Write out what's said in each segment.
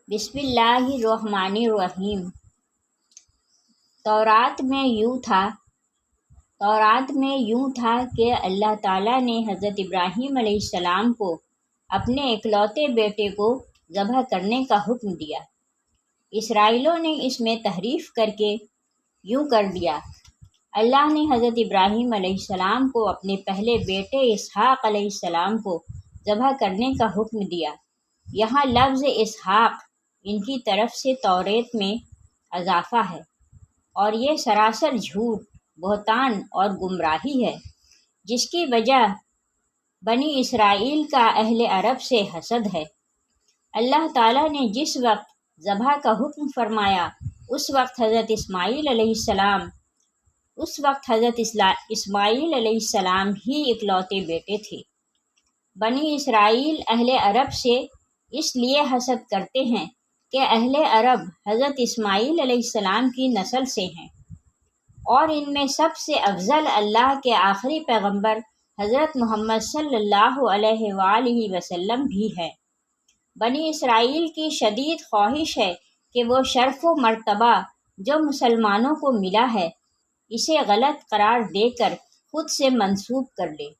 بسم اللہ الرحمن الرحیم۔ تورات میں یوں تھا کہ اللہ تعالیٰ نے حضرت ابراہیم علیہ السلام کو اپنے اکلوتے بیٹے کو ذبح کرنے کا حکم دیا۔ اسرائیلیوں نے اس میں تحریف کر کے یوں کر دیا۔ اللہ نے حضرت ابراہیم علیہ السلام کو اپنے پہلے بیٹے اسحاق علیہ السلام کو ذبح کرنے کا حکم دیا۔ یہاں لفظ اسحاق ان کی طرف سے توریت میں اضافہ ہے، اور یہ سراسر جھوٹ، بہتان اور گمراہی ہے، جس کی وجہ بنی اسرائیل کا اہل عرب سے حسد ہے۔ اللہ تعالیٰ نے جس وقت ذبح کا حکم فرمایا اس وقت حضرت اسماعیل علیہ السلام ہی اکلوتے بیٹے تھے۔ بنی اسرائیل اہل عرب سے اس لیے حسد کرتے ہیں کہ اہل عرب حضرت اسماعیل علیہ السلام کی نسل سے ہیں، اور ان میں سب سے افضل اللہ کے آخری پیغمبر حضرت محمد صلی اللہ علیہ وآلہ وسلم بھی ہیں۔ بنی اسرائیل کی شدید خواہش ہے کہ وہ شرف و مرتبہ جو مسلمانوں کو ملا ہے اسے غلط قرار دے کر خود سے منسوب کر لے،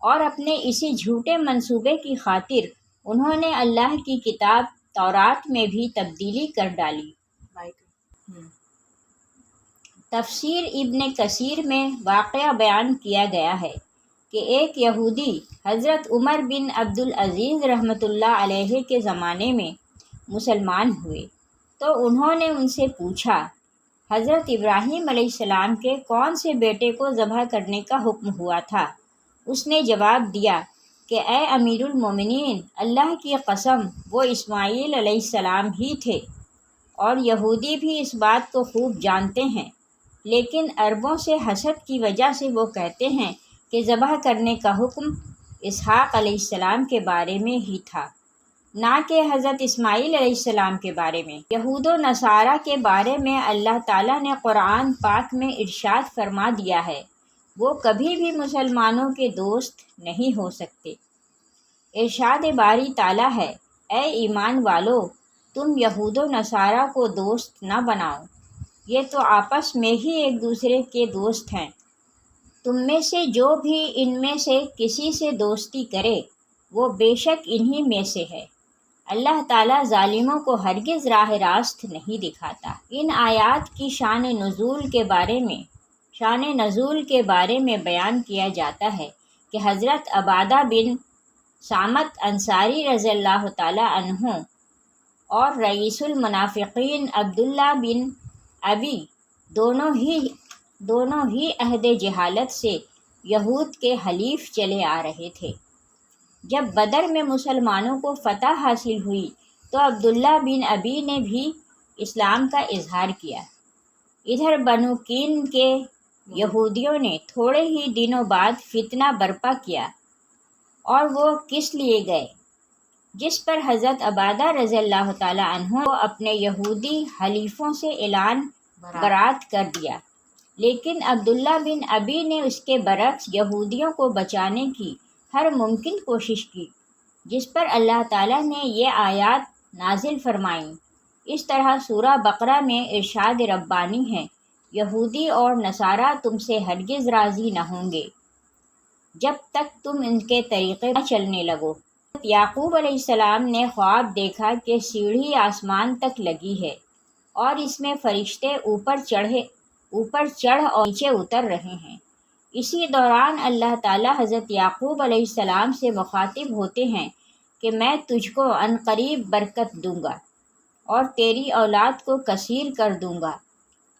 اور اپنے اسی جھوٹے منصوبے کی خاطر انہوں نے اللہ کی کتاب تورات میں بھی تبدیلی کر ڈالی۔ تفسیر ابن کثیر میں واقعہ بیان کیا گیا ہے کہ ایک یہودی حضرت عمر بن عبدالعزیز رحمۃ اللہ علیہ کے زمانے میں مسلمان ہوئے، تو انہوں نے ان سے پوچھا، حضرت ابراہیم علیہ السلام کے کون سے بیٹے کو ذبح کرنے کا حکم ہوا تھا؟ اس نے جواب دیا کہ اے امیر المومنین، اللہ کی قسم وہ اسماعیل علیہ السلام ہی تھے، اور یہودی بھی اس بات کو خوب جانتے ہیں، لیکن عربوں سے حسد کی وجہ سے وہ کہتے ہیں کہ ذبح کرنے کا حکم اسحاق علیہ السلام کے بارے میں ہی تھا، نہ کہ حضرت اسماعیل علیہ السلام کے بارے میں۔ یہود و نصارہ کے بارے میں اللہ تعالیٰ نے قرآن پاک میں ارشاد فرما دیا ہے، وہ کبھی بھی مسلمانوں کے دوست نہیں ہو سکتے۔ ارشاد باری تعالیٰ ہے، اے ایمان والو، تم یہود و نصارہ کو دوست نہ بناؤ، یہ تو آپس میں ہی ایک دوسرے کے دوست ہیں۔ تم میں سے جو بھی ان میں سے کسی سے دوستی کرے وہ بے شک انہی میں سے ہے۔ اللہ تعالیٰ ظالموں کو ہرگز راہ راست نہیں دکھاتا۔ ان آیات کی شان نزول کے بارے میں بیان کیا جاتا ہے کہ حضرت عبادہ بن صامت انصاری رضی اللہ تعالیٰ عنہ اور رئیس المنافقین عبداللہ بن ابی دونوں ہی عہد جہالت سے یہود کے حلیف چلے آ رہے تھے۔ جب بدر میں مسلمانوں کو فتح حاصل ہوئی تو عبداللہ بن ابی نے بھی اسلام کا اظہار کیا۔ ادھر بنو کین کے یہودیوں نے تھوڑے ہی دنوں بعد فتنہ برپا کیا، اور وہ کس لیے گئے، جس پر حضرت عبادہ رضی اللہ تعالیٰ عنہ کو اپنے یہودی حلیفوں سے اعلان برات کر دیا، لیکن عبداللہ بن ابی نے اس کے برعکس یہودیوں کو بچانے کی ہر ممکن کوشش کی، جس پر اللہ تعالیٰ نے یہ آیات نازل فرمائیں۔ اس طرح سورہ بقرہ میں ارشاد ربانی ہے، یہودی اور نصارہ تم سے ہرگز راضی نہ ہوں گے جب تک تم ان کے طریقے نہ چلنے لگو۔ یعقوب علیہ السلام نے خواب دیکھا کہ سیڑھی آسمان تک لگی ہے، اور اس میں فرشتے اوپر چڑھ اور نیچے اتر رہے ہیں۔ اسی دوران اللہ تعالیٰ حضرت یعقوب علیہ السلام سے مخاطب ہوتے ہیں کہ میں تجھ کو عنقریب برکت دوں گا اور تیری اولاد کو کثیر کر دوں گا،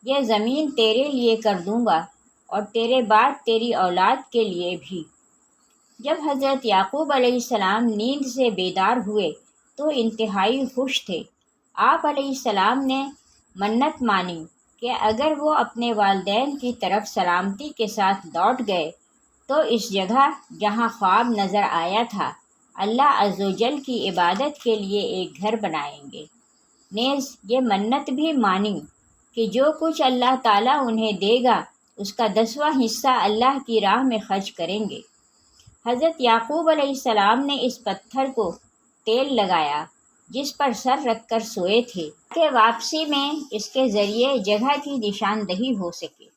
یہ زمین تیرے لیے کر دوں گا اور تیرے بعد تیری اولاد کے لیے بھی۔ جب حضرت یعقوب علیہ السلام نیند سے بیدار ہوئے تو انتہائی خوش تھے۔ آپ علیہ السلام نے منت مانی کہ اگر وہ اپنے والدین کی طرف سلامتی کے ساتھ لوٹ گئے تو اس جگہ جہاں خواب نظر آیا تھا اللہ عز و جل کی عبادت کے لیے ایک گھر بنائیں گے۔ نیز یہ منت بھی مانی کہ جو کچھ اللہ تعالیٰ انہیں دے گا اس کا 10واں حصہ اللہ کی راہ میں خرچ کریں گے۔ حضرت یعقوب علیہ السلام نے اس پتھر کو تیل لگایا جس پر سر رکھ کر سوئے تھے کہ واپسی میں اس کے ذریعے جگہ کی نشاندہی ہو سکے۔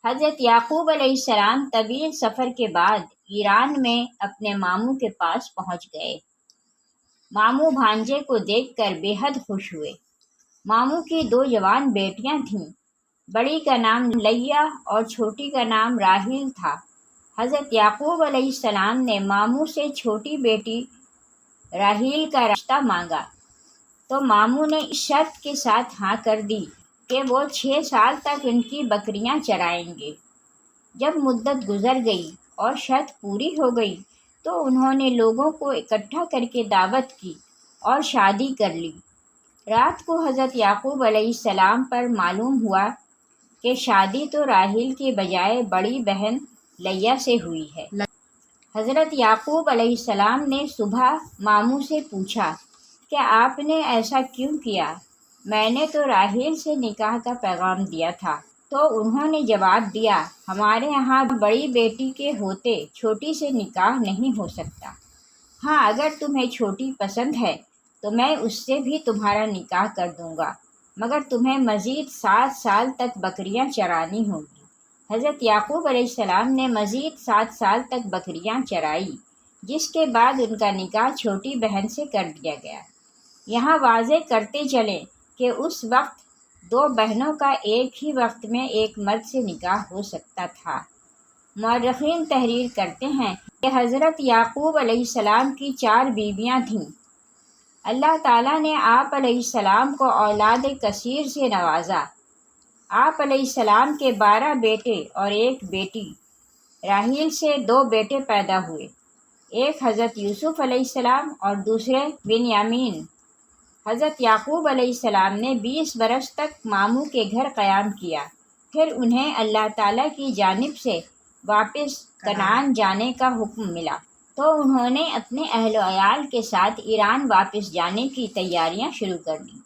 حضرت یعقوب علیہ السلام طویل سفر کے بعد ایران میں اپنے ماموں کے پاس پہنچ گئے۔ ماموں بھانجے کو دیکھ کر بے حد خوش ہوئے۔ ماموں کی 2 جوان بیٹیاں تھیں، بڑی کا نام لیہ اور چھوٹی کا نام راحیل تھا۔ حضرت یعقوب علیہ السلام نے ماموں سے چھوٹی بیٹی راحیل کا رشتہ مانگا تو ماموں نے اس شرط کے ساتھ ہاں کر دی کہ وہ 6 سال تک ان کی بکریاں چرائیں گے۔ جب مدت گزر گئی اور شرط پوری ہو گئی تو انہوں نے لوگوں کو اکٹھا کر کے دعوت کی اور شادی کر لی۔ رات کو حضرت یعقوب علیہ السلام پر معلوم ہوا کہ شادی تو راحیل کے بجائے بڑی بہن لیہ سے ہوئی ہے۔ حضرت یعقوب علیہ السلام نے صبح ماموں سے پوچھا کہ آپ نے ایسا کیوں کیا؟ میں نے تو راحیل سے نکاح کا پیغام دیا تھا۔ تو انہوں نے جواب دیا، ہمارے یہاں بڑی بیٹی کے ہوتے چھوٹی سے نکاح نہیں ہو سکتا۔ ہاں، اگر تمہیں چھوٹی پسند ہے تو میں اس سے بھی تمہارا نکاح کر دوں گا، مگر تمہیں مزید 7 سال تک بکریاں چرانی ہوں گی۔ حضرت یعقوب علیہ السلام نے مزید 7 سال تک بکریاں چرائی، جس کے بعد ان کا نکاح چھوٹی بہن سے کر دیا گیا۔ یہاں واضح کرتے چلیں کہ اس وقت 2 بہنوں کا ایک ہی وقت میں ایک مرد سے نکاح ہو سکتا تھا۔ مورخین تحریر کرتے ہیں کہ حضرت یعقوب علیہ السلام کی 4 بیویاں تھیں۔ اللہ تعالیٰ نے آپ علیہ السلام کو اولاد کثیر سے نوازا۔ آپ علیہ السلام کے 12 بیٹے اور ایک بیٹی۔ راحیل سے 2 بیٹے پیدا ہوئے، ایک حضرت یوسف علیہ السلام اور دوسرے بنیامین۔ حضرت یعقوب علیہ السلام نے 20 برس تک ماموں کے گھر قیام کیا، پھر انہیں اللہ تعالیٰ کی جانب سے واپس کنعان جانے کا حکم ملا تو انہوں نے اپنے اہل و عیال کے ساتھ ایران واپس جانے کی تیاریاں شروع کر دیں۔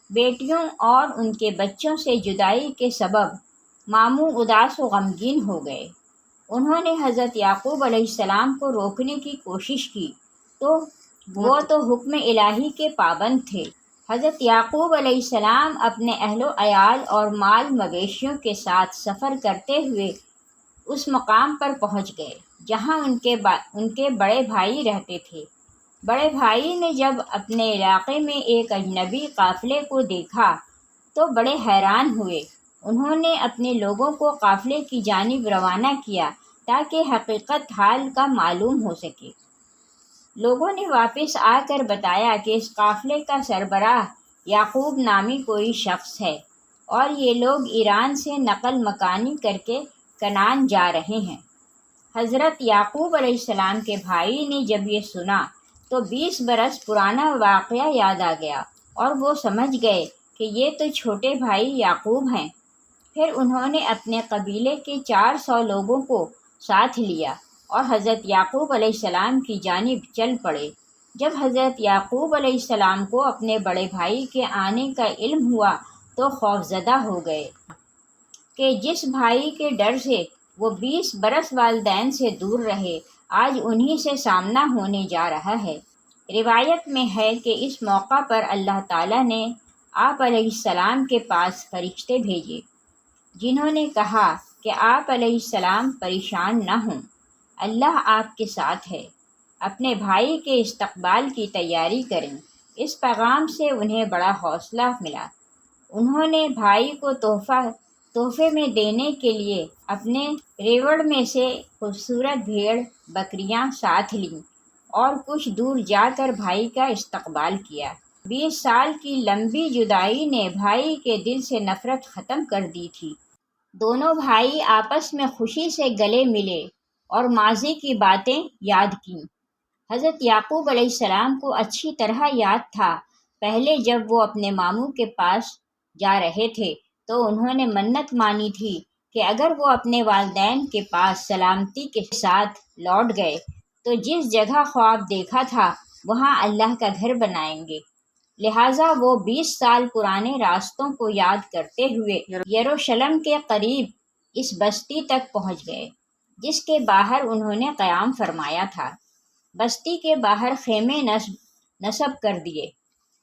بیٹیوں اور ان کے بچوں سے جدائی کے سبب ماموں اداس و غمگین ہو گئے۔ انہوں نے حضرت یعقوب علیہ السلام کو روکنے کی کوشش کی تو وہ تو حکم الہی کے پابند تھے۔ حضرت یعقوب علیہ السلام اپنے اہل و عیال اور مال مویشیوں کے ساتھ سفر کرتے ہوئے اس مقام پر پہنچ گئے جہاں ان کے بڑے بھائی رہتے تھے۔ بڑے بھائی نے جب اپنے علاقے میں ایک اجنبی قافلے کو دیکھا تو بڑے حیران ہوئے۔ انہوں نے اپنے لوگوں کو قافلے کی جانب روانہ کیا تاکہ حقیقت حال کا معلوم ہو سکے۔ لوگوں نے واپس آ کر بتایا کہ اس قافلے کا سربراہ یعقوب نامی کوئی شخص ہے اور یہ لوگ ایران سے نقل مکانی کر کے کنعان جا رہے ہیں۔ حضرت یعقوب علیہ السلام کے بھائی نے جب یہ سنا تو 20 برس پرانا واقعہ یاد آ گیا اور وہ سمجھ گئے کہ یہ تو چھوٹے بھائی یعقوب ہیں۔ پھر انہوں نے اپنے قبیلے کے 400 لوگوں کو ساتھ لیا اور حضرت یعقوب علیہ السلام کی جانب چل پڑے۔ جب حضرت یعقوب علیہ السلام کو اپنے بڑے بھائی کے آنے کا علم ہوا تو خوفزدہ ہو گئے کہ جس بھائی کے ڈر سے وہ 20 برس والدین سے دور رہے، آج انہی سے سامنا ہونے جا رہا ہے۔ روایت میں ہے کہ اس موقع پر اللہ تعالیٰ نے آپ علیہ السلام کے پاس فرشتے بھیجے جنہوں نے کہا کہ آپ علیہ السلام پریشان نہ ہوں، اللہ آپ کے ساتھ ہے، اپنے بھائی کے استقبال کی تیاری کریں۔ اس پیغام سے انہیں بڑا حوصلہ ملا۔ انہوں نے بھائی کو تحفے میں دینے کے لیے اپنے ریوڑ میں سے خوبصورت بھیڑ بکریاں ساتھ لیں اور کچھ دور جا کر بھائی کا استقبال کیا۔ 20 سال کی لمبی جدائی نے بھائی کے دل سے نفرت ختم کر دی تھی۔ دونوں بھائی آپس میں خوشی سے گلے ملے اور ماضی کی باتیں یاد کیں۔ حضرت یعقوب علیہ السلام کو اچھی طرح یاد تھا، پہلے جب وہ اپنے ماموں کے پاس جا رہے تھے تو انہوں نے منت مانی تھی کہ اگر وہ اپنے والدین کے پاس سلامتی کے ساتھ لوٹ گئے تو جس جگہ خواب دیکھا تھا وہاں اللہ کا گھر بنائیں گے۔ لہٰذا وہ 20 سال پرانے راستوں کو یاد کرتے ہوئے یروشلم کے قریب اس بستی تک پہنچ گئے جس کے باہر انہوں نے قیام فرمایا تھا۔ بستی کے باہر خیمے نصب کر دیے،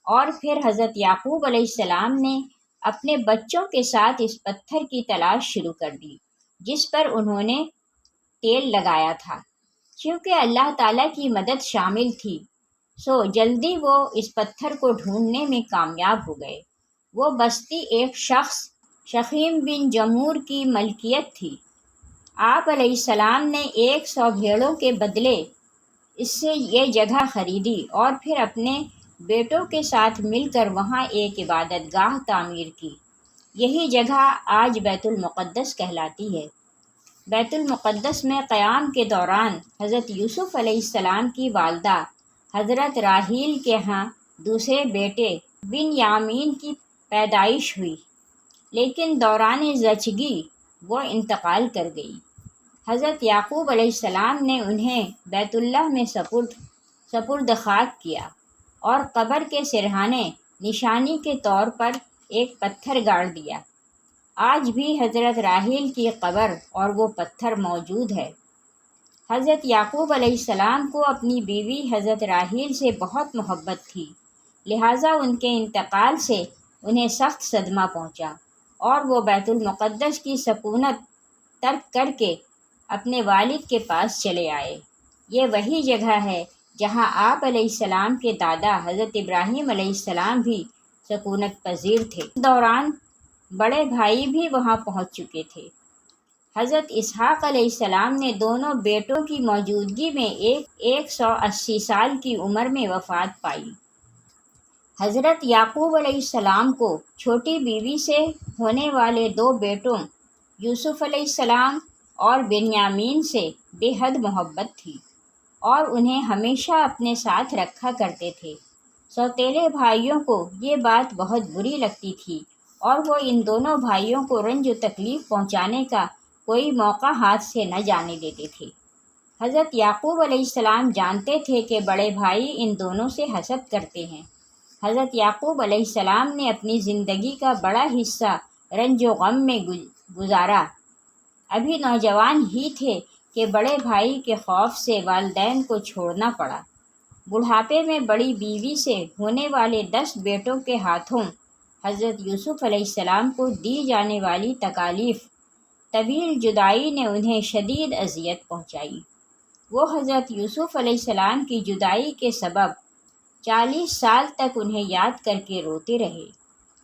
اور پھر حضرت یعقوب علیہ السلام نے اپنے بچوں کے ساتھ اس پتھر کی تلاش شروع کر دی جس پر انہوں نے تیل لگایا تھا۔ چونکہ اللہ تعالیٰ کی مدد شامل تھی، سو جلدی وہ اس پتھر کو ڈھونڈنے میں کامیاب ہو گئے۔ وہ بستی ایک شخص شخیم بن جمور کی ملکیت تھی۔ آپ علیہ السلام نے 100 بھیڑوں کے بدلے اس سے یہ جگہ خریدی اور پھر اپنے بیٹوں کے ساتھ مل کر وہاں ایک عبادت گاہ تعمیر کی۔ یہی جگہ آج بیت المقدس کہلاتی ہے۔ بیت المقدس میں قیام کے دوران حضرت یوسف علیہ السلام کی والدہ حضرت راحیل کے ہاں دوسرے بیٹے بنیامین کی پیدائش ہوئی، لیکن دوران زچگی وہ انتقال کر گئی۔ حضرت یعقوب علیہ السلام نے انہیں بیت اللہ میں سپرد خاک کیا اور قبر کے سرہانے نشانی کے طور پر ایک پتھر گاڑ دیا۔ آج بھی حضرت راحیل کی قبر اور وہ پتھر موجود ہے۔ حضرت یعقوب علیہ السلام کو اپنی بیوی حضرت راحیل سے بہت محبت تھی، لہٰذا ان کے انتقال سے انہیں سخت صدمہ پہنچا اور وہ بیت المقدس کی سکونت ترک کر کے اپنے والد کے پاس چلے آئے۔ یہ وہی جگہ ہے جہاں آپ علیہ السلام کے دادا حضرت ابراہیم علیہ السلام بھی سکونت پذیر تھے۔ اس دوران بڑے بھائی بھی وہاں پہنچ چکے تھے۔ حضرت اسحاق علیہ السلام نے دونوں بیٹوں کی موجودگی میں 180 سال کی عمر میں وفات پائی۔ حضرت یعقوب علیہ السلام کو چھوٹی بیوی سے ہونے والے 2 بیٹوں یوسف علیہ السلام اور بنیامین سے بے حد محبت تھی اور انہیں ہمیشہ اپنے ساتھ رکھا کرتے تھے۔ سوتیلے بھائیوں کو یہ بات بہت بری لگتی تھی اور وہ ان دونوں بھائیوں کو رنج و تکلیف پہنچانے کا کوئی موقع ہاتھ سے نہ جانے دیتے تھے۔ حضرت یعقوب علیہ السلام جانتے تھے کہ بڑے بھائی ان دونوں سے حسد کرتے ہیں۔ حضرت یعقوب علیہ السلام نے اپنی زندگی کا بڑا حصہ رنج و غم میں گزارا۔ ابھی نوجوان ہی تھے کہ بڑے بھائی کے خوف سے والدین کو چھوڑنا پڑا۔ بڑھاپے میں بڑی بیوی سے ہونے والے 10 بیٹوں کے ہاتھوں حضرت یوسف علیہ السلام کو دی جانے والی تکالیف طویل جدائی نے انہیں شدید اذیت پہنچائی۔ وہ حضرت یوسف علیہ السلام کی جدائی کے سبب 40 سال تک انہیں یاد کر کے روتے رہے،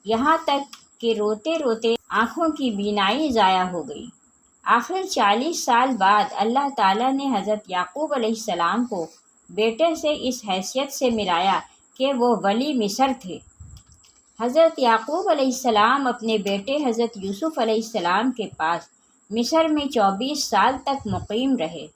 یہاں تک کہ روتے روتے آنکھوں کی بینائی ضائع ہو گئی۔ آخر 40 سال بعد اللہ تعالیٰ نے حضرت یعقوب علیہ السلام کو بیٹے سے اس حیثیت سے ملایا کہ وہ ولی مصر تھے۔ حضرت یعقوب علیہ السلام اپنے بیٹے حضرت یوسف علیہ السلام کے پاس مصر میں 24 سال تک مقیم رہے۔